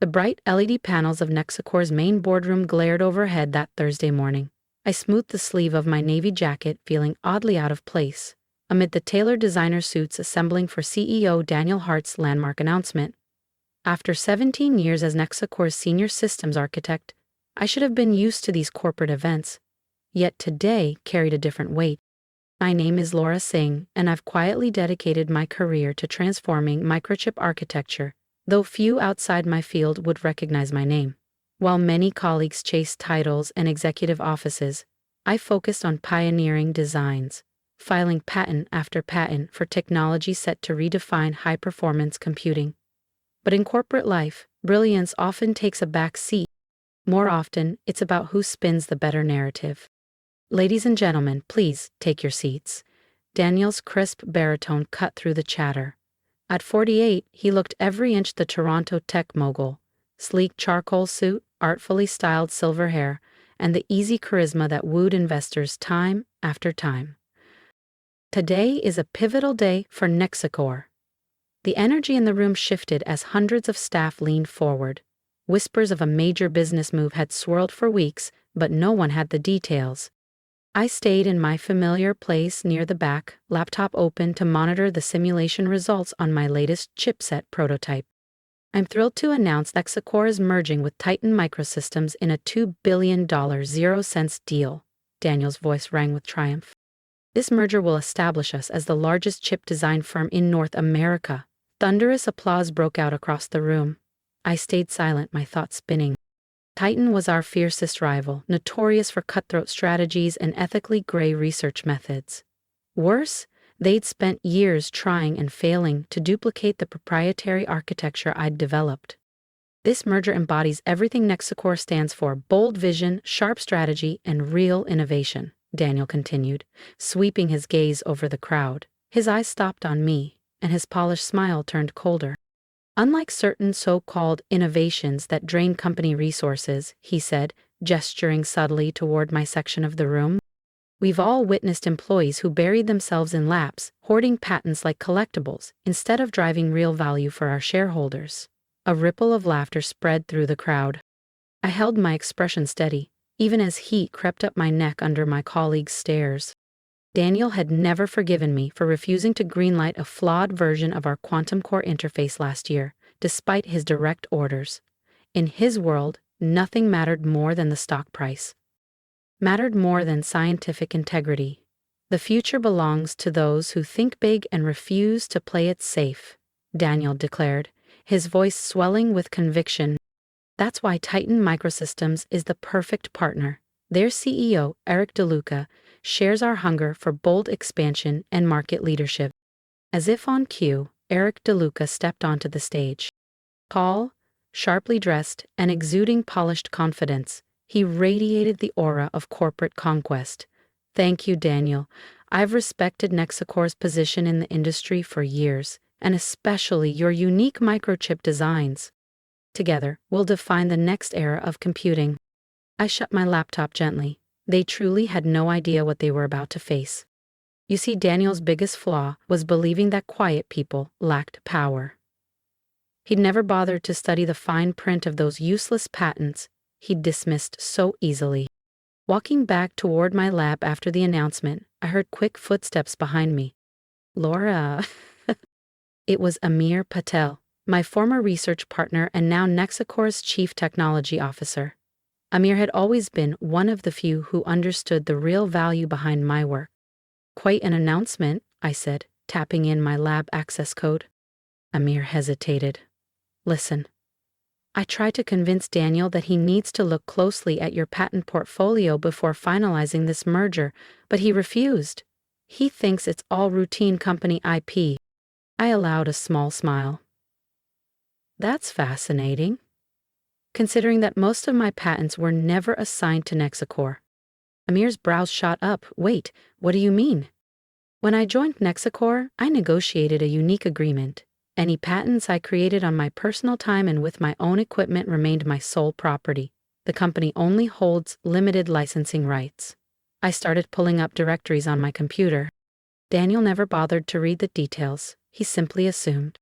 The bright LED panels of NexaCore's main boardroom glared overhead that Thursday morning. I smoothed the sleeve of my navy jacket, feeling oddly out of place, amid the tailored designer suits assembling for CEO Daniel Hart's landmark announcement. After 17 years as NexaCore's senior systems architect, I should have been used to these corporate events. Yet today carried a different weight. My name is Laura Singh, and I've quietly dedicated my career to transforming microchip architecture, though few outside my field would recognize my name. While many colleagues chased titles and executive offices, I focused on pioneering designs, filing patent after patent for technology set to redefine high-performance computing. But in corporate life, brilliance often takes a back seat. More often, it's about who spins the better narrative. Ladies and gentlemen, please take your seats. Daniel's crisp baritone cut through the chatter. At 48, he looked every inch the Toronto tech mogul. Sleek charcoal suit, artfully styled silver hair, and the easy charisma that wooed investors time after time. Today is a pivotal day for NexaCore. The energy in the room shifted as hundreds of staff leaned forward. Whispers of a major business move had swirled for weeks, but no one had the details. I stayed in my familiar place near the back, laptop open to monitor the simulation results on my latest chipset prototype. I'm thrilled to announce NexaCore is merging with Titan Microsystems in a $2 billion zero-cents deal. Daniel's voice rang with triumph. This merger will establish us as the largest chip design firm in North America. Thunderous applause broke out across the room. I stayed silent, my thoughts spinning. Titan was our fiercest rival, notorious for cutthroat strategies and ethically gray research methods. Worse, they'd spent years trying and failing to duplicate the proprietary architecture I'd developed. This merger embodies everything NexaCore stands for: bold vision, sharp strategy, and real innovation, Daniel continued, sweeping his gaze over the crowd. His eyes stopped on me, and his polished smile turned colder. Unlike certain so-called innovations that drain company resources, he said, gesturing subtly toward my section of the room, we've all witnessed employees who buried themselves in labs, hoarding patents like collectibles, instead of driving real value for our shareholders. A ripple of laughter spread through the crowd. I held my expression steady, even as heat crept up my neck under my colleagues' stares. Daniel had never forgiven me for refusing to greenlight a flawed version of our quantum core interface last year, despite his direct orders. In his world, nothing mattered more than the stock price. Mattered more than scientific integrity. The future belongs to those who think big and refuse to play it safe, Daniel declared, his voice swelling with conviction. That's why Titan Microsystems is the perfect partner. Their CEO, Eric DeLuca, shares our hunger for bold expansion and market leadership. As if on cue, Eric DeLuca stepped onto the stage. Tall, sharply dressed, and exuding polished confidence, he radiated the aura of corporate conquest. Thank you, Daniel. I've respected NexaCore's position in the industry for years, and especially your unique microchip designs. Together, we'll define the next era of computing. I shut my laptop gently. They truly had no idea what they were about to face. You see, Daniel's biggest flaw was believing that quiet people lacked power. He'd never bothered to study the fine print of those useless patents he'd dismissed so easily. Walking back toward my lab after the announcement, I heard quick footsteps behind me. Laura. It was Amir Patel, my former research partner and now NexaCore's chief technology officer. Amir had always been one of the few who understood the real value behind my work. Quite an announcement, I said, tapping in my lab access code. Amir hesitated. Listen. I tried to convince Daniel that he needs to look closely at your patent portfolio before finalizing this merger, but he refused. He thinks it's all routine company IP. I allowed a small smile. That's fascinating, considering that most of my patents were never assigned to NexaCore. Amir's brows shot up. Wait, what do you mean? When I joined NexaCore, I negotiated a unique agreement. Any patents I created on my personal time and with my own equipment remained my sole property. The company only holds limited licensing rights. I started pulling up directories on my computer. Daniel never bothered to read the details. He simply assumed.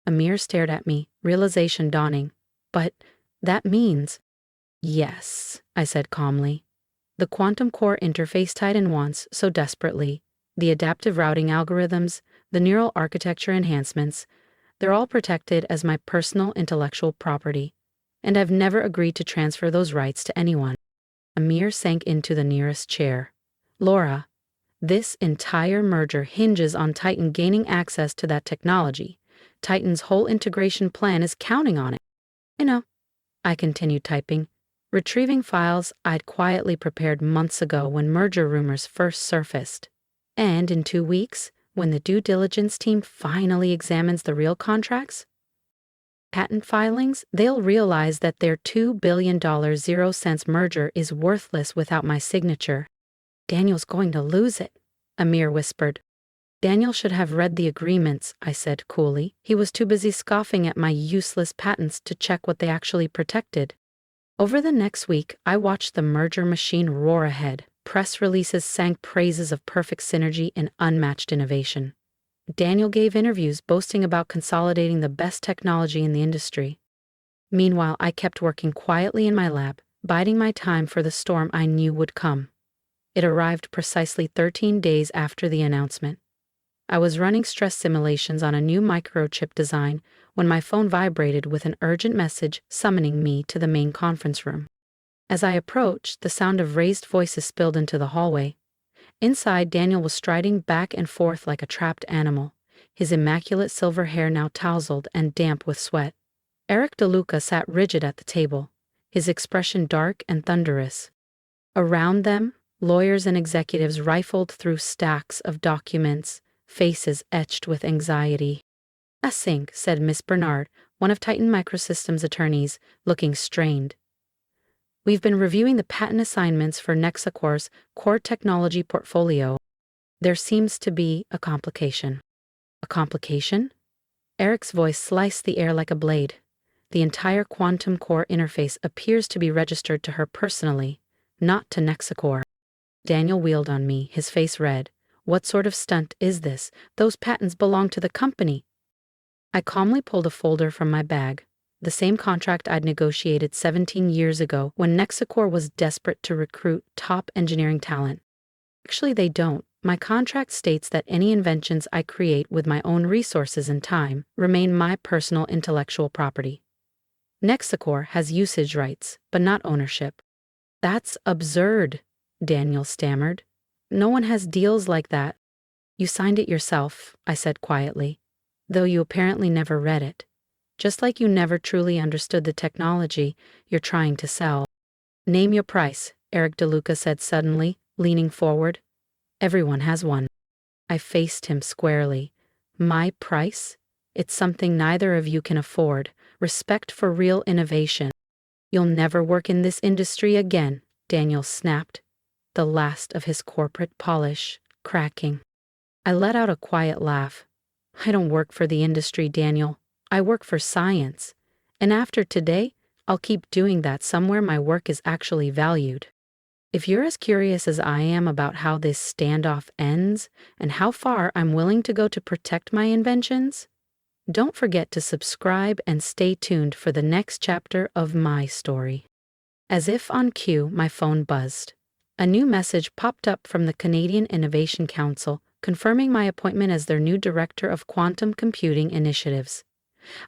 Amir stared at me, realization dawning. But that means, yes, I said calmly. The quantum core interface Titan wants so desperately, the adaptive routing algorithms, the neural architecture enhancements, they're all protected as my personal intellectual property, and I've never agreed to transfer those rights to anyone. Amir sank into the nearest chair. Laura, this entire merger hinges on Titan gaining access to that technology. Titan's whole integration plan is counting on it. I know. I continued typing, retrieving files I'd quietly prepared months ago when merger rumors first surfaced. And in 2 weeks, when the due diligence team finally examines the real contracts, patent filings, they'll realize that their $2 billion 0 cents merger is worthless without my signature. Daniel's going to lose it, Amir whispered. Daniel should have read the agreements, I said coolly. He was too busy scoffing at my useless patents to check what they actually protected. Over the next week, I watched the merger machine roar ahead. Press releases sang praises of perfect synergy and unmatched innovation. Daniel gave interviews boasting about consolidating the best technology in the industry. Meanwhile, I kept working quietly in my lab, biding my time for the storm I knew would come. It arrived precisely 13 days after the announcement. I was running stress simulations on a new microchip design when my phone vibrated with an urgent message summoning me to the main conference room. As I approached, the sound of raised voices spilled into the hallway. Inside, Daniel was striding back and forth like a trapped animal, his immaculate silver hair now tousled and damp with sweat. Eric DeLuca sat rigid at the table, his expression dark and thunderous. Around them, lawyers and executives rifled through stacks of documents, faces etched with anxiety. "A Singh," said Miss Bernard, one of Titan Microsystems' attorneys, looking strained. "We've been reviewing the patent assignments for NexaCore's core technology portfolio. There seems to be a complication." "A complication?" Eric's voice sliced the air like a blade. "The entire quantum core interface appears to be registered to her personally, not to NexaCore." Daniel wheeled on me, his face red. "What sort of stunt is this? Those patents belong to the company." I calmly pulled a folder from my bag, the same contract I'd negotiated 17 years ago when NexaCore was desperate to recruit top engineering talent. "Actually, they don't. My contract states that any inventions I create with my own resources and time remain my personal intellectual property. NexaCore has usage rights, but not ownership." "That's absurd," Daniel stammered. "No one has deals like that." "You signed it yourself," I said quietly, "though you apparently never read it. Just like you never truly understood the technology you're trying to sell." "Name your price," Eric DeLuca said suddenly, leaning forward. "Everyone has one." I faced him squarely. "My price? It's something neither of you can afford. Respect for real innovation." "You'll never work in this industry again," Daniel snapped, the last of his corporate polish cracking. I let out a quiet laugh. "I don't work for the industry, Daniel. I work for science. And after today, I'll keep doing that somewhere my work is actually valued." If you're as curious as I am about how this standoff ends and how far I'm willing to go to protect my inventions, don't forget to subscribe and stay tuned for the next chapter of my story. As if on cue, my phone buzzed. A new message popped up from the Canadian Innovation Council confirming my appointment as their new Director of Quantum Computing Initiatives.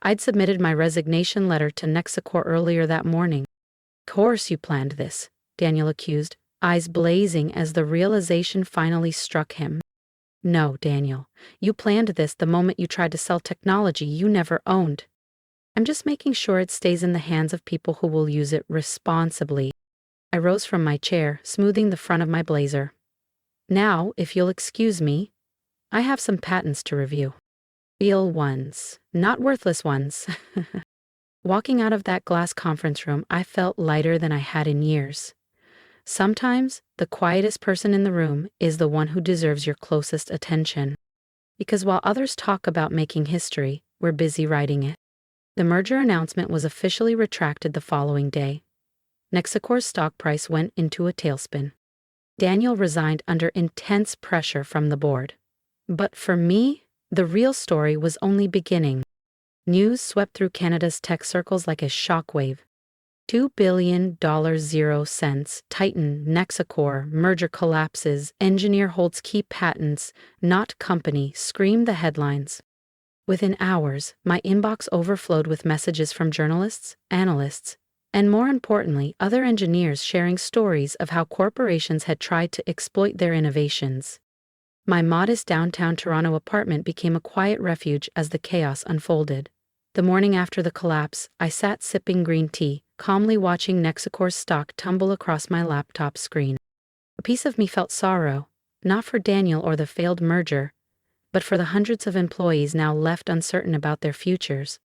I'd submitted my resignation letter to NexaCore earlier that morning. "Of course you planned this," Daniel accused, eyes blazing as the realization finally struck him. "No, Daniel, you planned this the moment you tried to sell technology you never owned. I'm just making sure it stays in the hands of people who will use it responsibly." I rose from my chair, smoothing the front of my blazer. "Now, if you'll excuse me, I have some patents to review. Real ones, not worthless ones." Walking out of that glass conference room, I felt lighter than I had in years. Sometimes, the quietest person in the room is the one who deserves your closest attention. Because while others talk about making history, we're busy writing it. The merger announcement was officially retracted the following day. NexaCore's stock price went into a tailspin. Daniel resigned under intense pressure from the board. But for me, the real story was only beginning. News swept through Canada's tech circles like a shockwave. $2 billion 0 cents, Titan, NexaCore, merger collapses, engineer holds key patents, not company, screamed the headlines. Within hours, my inbox overflowed with messages from journalists, analysts, and more importantly, other engineers sharing stories of how corporations had tried to exploit their innovations. My modest downtown Toronto apartment became a quiet refuge as the chaos unfolded. The morning after the collapse, I sat sipping green tea, calmly watching NexaCore's stock tumble across my laptop screen. A piece of me felt sorrow, not for Daniel or the failed merger, but for the hundreds of employees now left uncertain about their futures.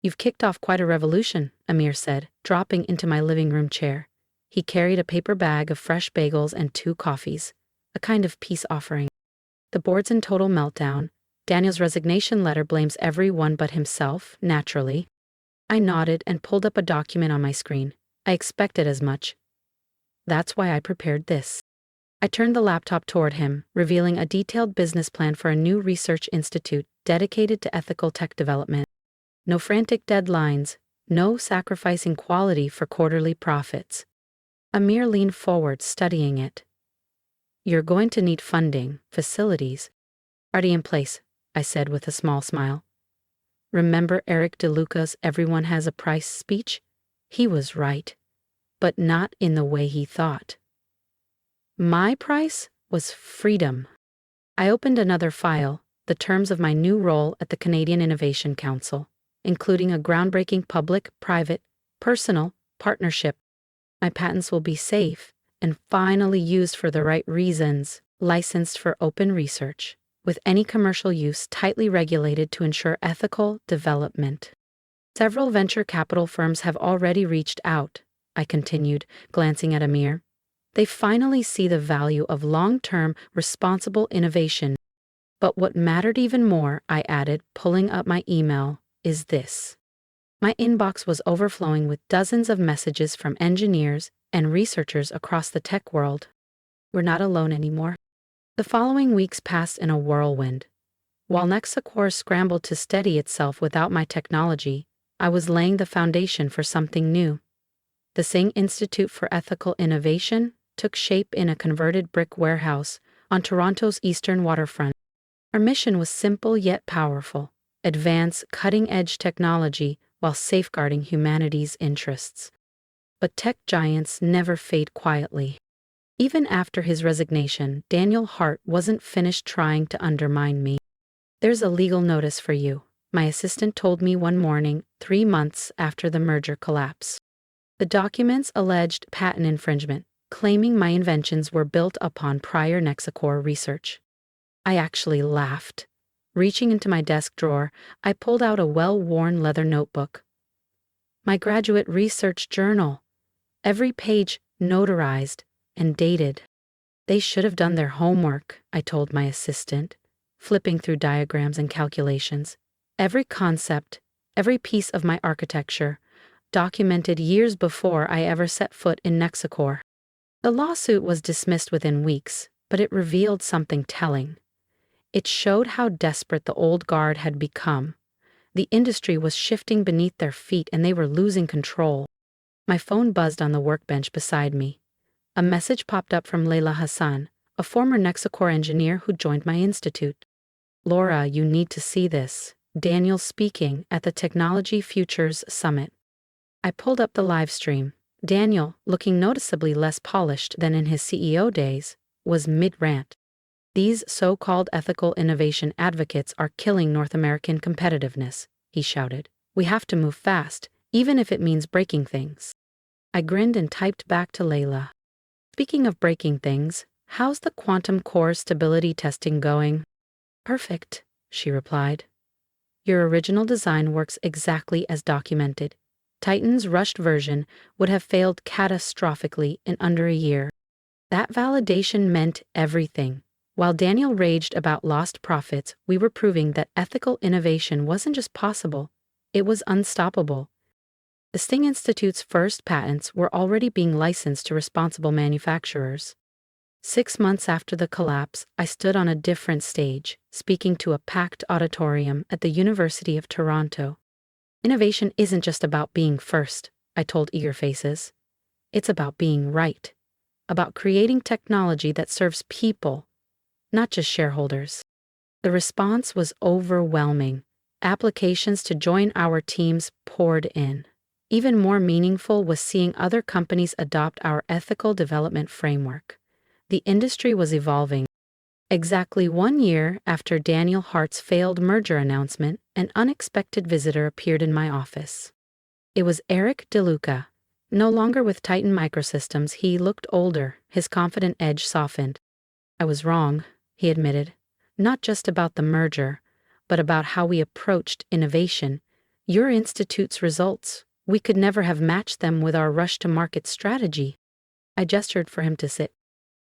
"You've kicked off quite a revolution," Amir said, dropping into my living room chair. He carried a paper bag of fresh bagels and 2 coffees, a kind of peace offering. "The board's in total meltdown. Daniel's resignation letter blames everyone but himself, naturally." I nodded and pulled up a document on my screen. I expected as much. "That's why I prepared this." I turned the laptop toward him, revealing a detailed business plan for a new research institute dedicated to ethical tech development. No frantic deadlines, no sacrificing quality for quarterly profits. Amir leaned forward, studying it. "You're going to need funding, facilities." "Already in place," I said with a small smile. Remember Eric DeLuca's "Everyone Has a Price" speech? He was right, but not in the way he thought. My price was freedom. I opened another file, the terms of my new role at the Canadian Innovation Council, including a groundbreaking public, private, personal partnership. My patents will be safe and finally used for the right reasons, licensed for open research, with any commercial use tightly regulated to ensure ethical development. Several venture capital firms have already reached out, I continued, glancing at Amir. They finally see the value of long-term, responsible innovation. But what mattered even more, I added, pulling up my email, is this. My inbox was overflowing with dozens of messages from engineers and researchers across the tech world. We're not alone anymore. The following weeks passed in a whirlwind. While NexaCore scrambled to steady itself without my technology, I was laying the foundation for something new. The Singh Institute for Ethical Innovation took shape in a converted brick warehouse on Toronto's eastern waterfront. Our mission was simple yet powerful: advance cutting-edge technology while safeguarding humanity's interests. But tech giants never fade quietly. Even after his resignation, Daniel Hart wasn't finished trying to undermine me. "There's a legal notice for you," my assistant told me one morning, 3 months after the merger collapse. The documents alleged patent infringement, claiming my inventions were built upon prior NexaCore research. I actually laughed. Reaching into my desk drawer, I pulled out a well-worn leather notebook. My graduate research journal, every page notarized and dated. "They should have done their homework," I told my assistant, flipping through diagrams and calculations. Every concept, every piece of my architecture, documented years before I ever set foot in NexaCore. The lawsuit was dismissed within weeks, but it revealed something telling. It showed how desperate the old guard had become. The industry was shifting beneath their feet and they were losing control. My phone buzzed on the workbench beside me. A message popped up from Leila Hassan, a former NexaCore engineer who joined my institute. "Laura, you need to see this. Daniel speaking at the Technology Futures Summit." I pulled up the live stream. Daniel, looking noticeably less polished than in his CEO days, was mid-rant. "These so-called ethical innovation advocates are killing North American competitiveness," he shouted. "We have to move fast, even if it means breaking things." I grinned and typed back to Leila. "Speaking of breaking things, how's the quantum core stability testing going?" "Perfect," she replied. "Your original design works exactly as documented. Titan's rushed version would have failed catastrophically in under a year." That validation meant everything. While Daniel raged about lost profits, we were proving that ethical innovation wasn't just possible, it was unstoppable. The Singh Institute's first patents were already being licensed to responsible manufacturers. 6 months after the collapse, I stood on a different stage, speaking to a packed auditorium at the University of Toronto. Innovation isn't just about being first, I told eager faces. It's about being right, about creating technology that serves people, not just shareholders. The response was overwhelming. Applications to join our teams poured in. Even more meaningful was seeing other companies adopt our ethical development framework. The industry was evolving. Exactly 1 year after Daniel Hart's failed merger announcement, an unexpected visitor appeared in my office. It was Eric DeLuca. No longer with Titan Microsystems, he looked older, his confident edge softened. I was wrong, he admitted. Not just about the merger, but about how we approached innovation. Your institute's results, we could never have matched them with our rush-to-market strategy. I gestured for him to sit.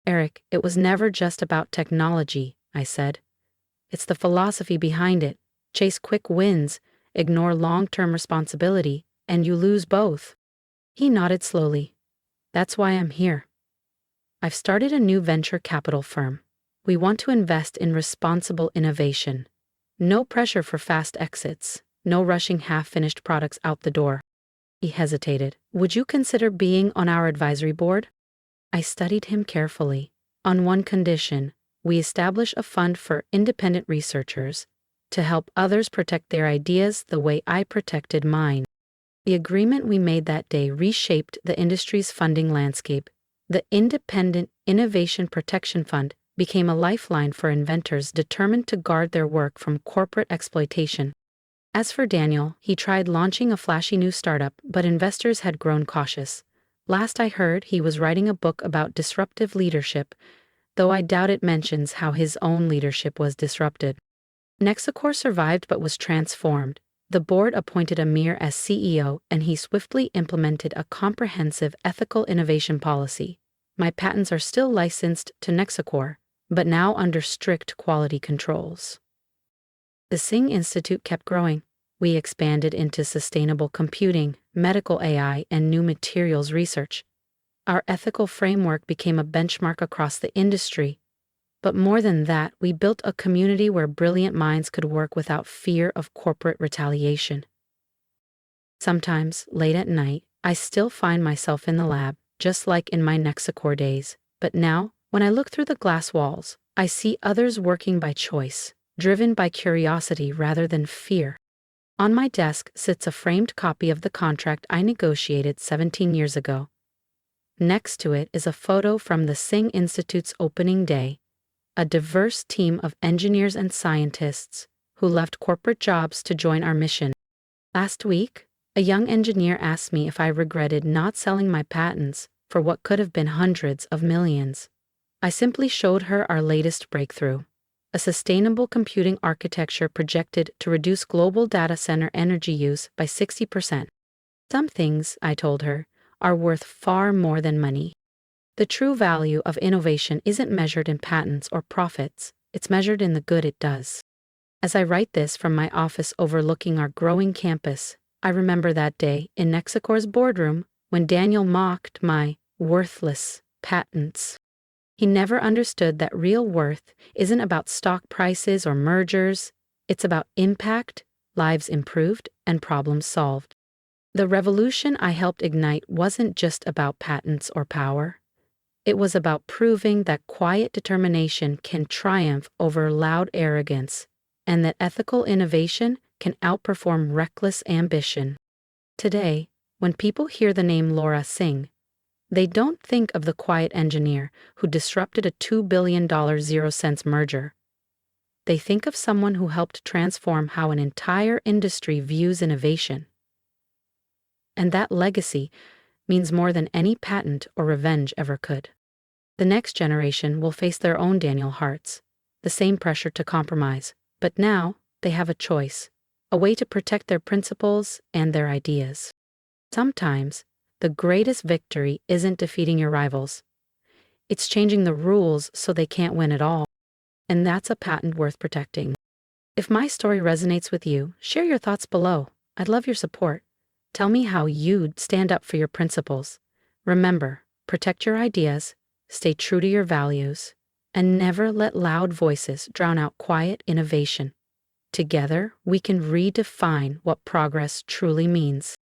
Eric, it was never just about technology, I said. It's the philosophy behind it. Chase quick wins, ignore long-term responsibility, and you lose both. He nodded slowly. That's why I'm here. I've started a new venture capital firm. We want to invest in responsible innovation. No pressure for fast exits, no rushing half-finished products out the door. He hesitated. Would you consider being on our advisory board? I studied him carefully. On one condition, we establish a fund for independent researchers to help others protect their ideas the way I protected mine. The agreement we made that day reshaped the industry's funding landscape. The Independent Innovation Protection Fund became a lifeline for inventors determined to guard their work from corporate exploitation. As for Daniel, he tried launching a flashy new startup, but investors had grown cautious. Last I heard, he was writing a book about disruptive leadership, though I doubt it mentions how his own leadership was disrupted. NexaCore survived but was transformed. The board appointed Amir as CEO, and he swiftly implemented a comprehensive ethical innovation policy. My patents are still licensed to NexaCore, but now under strict quality controls. The Singh Institute kept growing. We expanded into sustainable computing, medical AI, and new materials research. Our ethical framework became a benchmark across the industry. But more than that, we built a community where brilliant minds could work without fear of corporate retaliation. Sometimes, late at night, I still find myself in the lab, just like in my NexaCore days. But now, when I look through the glass walls, I see others working by choice, driven by curiosity rather than fear. On my desk sits a framed copy of the contract I negotiated 17 years ago. Next to it is a photo from the Singh Institute's opening day, a diverse team of engineers and scientists who left corporate jobs to join our mission. Last week, a young engineer asked me if I regretted not selling my patents for what could have been hundreds of millions. I simply showed her our latest breakthrough, a sustainable computing architecture projected to reduce global data center energy use by 60%. Some things, I told her, are worth far more than money. The true value of innovation isn't measured in patents or profits, it's measured in the good it does. As I write this from my office overlooking our growing campus, I remember that day in NexaCore's boardroom when Daniel mocked my worthless patents. He never understood that real worth isn't about stock prices or mergers, it's about impact, lives improved, and problems solved. The revolution I helped ignite wasn't just about patents or power. It was about proving that quiet determination can triumph over loud arrogance, and that ethical innovation can outperform reckless ambition. Today, when people hear the name Laura Singh, they don't think of the quiet engineer who disrupted a $2 billion zero-cents merger. They think of someone who helped transform how an entire industry views innovation. And that legacy means more than any patent or revenge ever could. The next generation will face their own Daniel Harts, the same pressure to compromise, but now they have a choice, a way to protect their principles and their ideas. Sometimes, the greatest victory isn't defeating your rivals. It's changing the rules so they can't win at all. And that's a patent worth protecting. If my story resonates with you, share your thoughts below. I'd love your support. Tell me how you'd stand up for your principles. Remember, protect your ideas, stay true to your values, and never let loud voices drown out quiet innovation. Together, we can redefine what progress truly means.